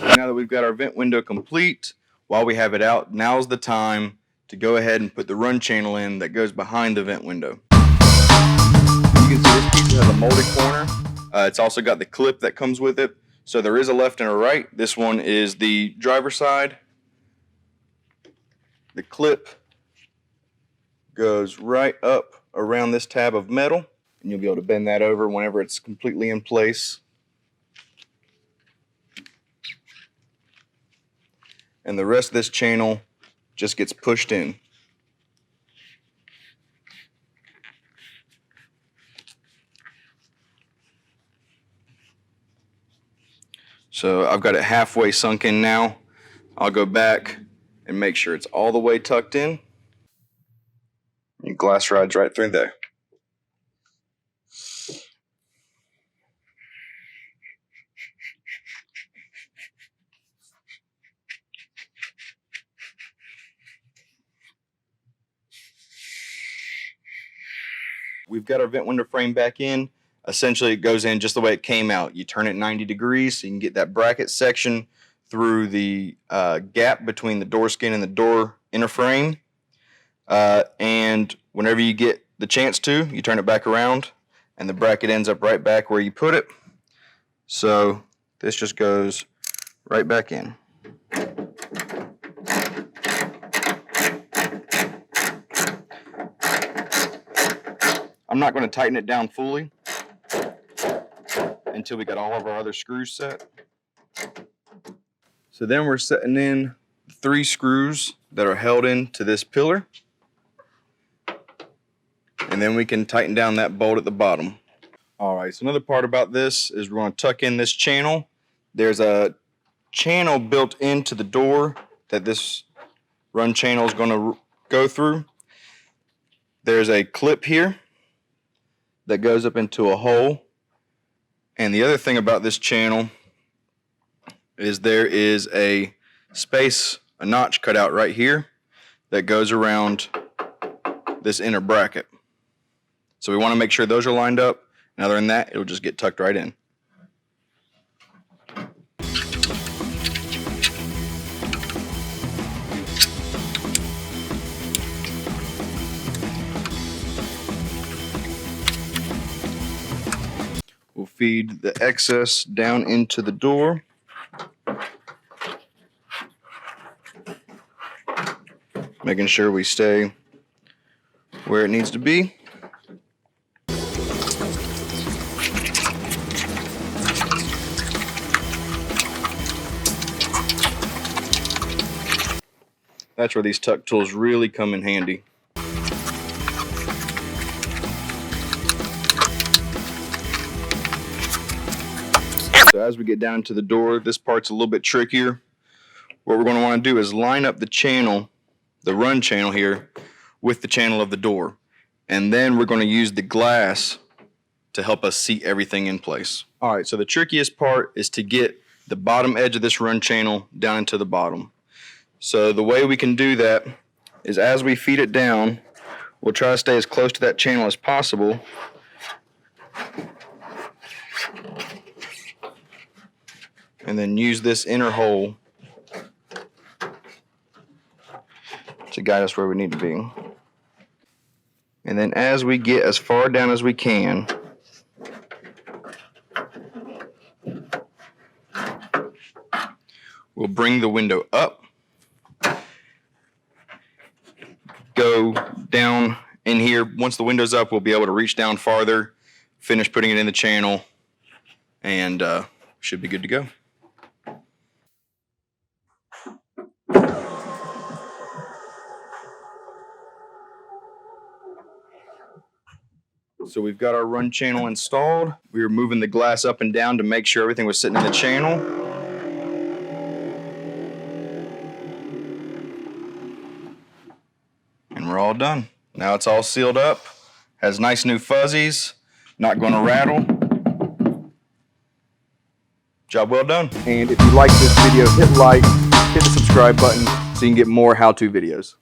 Now that we've got our vent window complete, while we have it out, now's the time to go ahead and put the run channel in that goes behind the vent window. You can see this piece has a molded corner. It's also got the clip that comes with it. So there is a left and a right. This one is the driver's side. The clip goes right up around this tab of metal, and you'll be able to bend that over whenever it's completely in place. And the rest of this channel just gets pushed in. So I've got it halfway sunk in now. I'll go back and make sure it's all the way tucked in. And glass rides right through there. We've got our vent window frame back in. Essentially, it goes in just the way it came out. You turn it 90 degrees so you can get that bracket section through the gap between the door skin and the door inner frame. And whenever you get the chance to, you turn it back around and the bracket ends up right back where you put it. So this just goes right back in. I'm not going to tighten it down fully until we got all of our other screws set. So then we're setting in 3 screws that are held into this pillar. And then we can tighten down that bolt at the bottom. All right, so another part about this is we're going to tuck in this channel. There's a channel built into the door that this run channel is going to go through. There's a clip here that goes up into a hole. And the other thing about this channel is there is a space, a notch cut out right here that goes around this inner bracket. So we want to make sure those are lined up. And other than that, it'll just get tucked right in. We'll feed the excess down into the door. Making sure we stay where it needs to be. That's where these tuck tools really come in handy. So as we get down to the door, this part's a little bit trickier. What we're going to want to do is line up the channel, the run channel here, with the channel of the door. And then we're going to use the glass to help us seat everything in place. All right, so the trickiest part is to get the bottom edge of this run channel down into the bottom. So the way we can do that is as we feed it down, we'll try to stay as close to that channel as possible. And then use this inner hole to guide us where we need to be. And then as we get as far down as we can, we'll bring the window up, go down in here. Once the window's up, we'll be able to reach down farther, finish putting it in the channel, and should be good to go. So we've got our run channel installed. We were moving the glass up and down to make sure everything was sitting in the channel. And we're all done. Now it's all sealed up, has nice new fuzzies, not going to rattle. Job well done. And if you like this video, hit like, hit the subscribe button so you can get more how-to videos.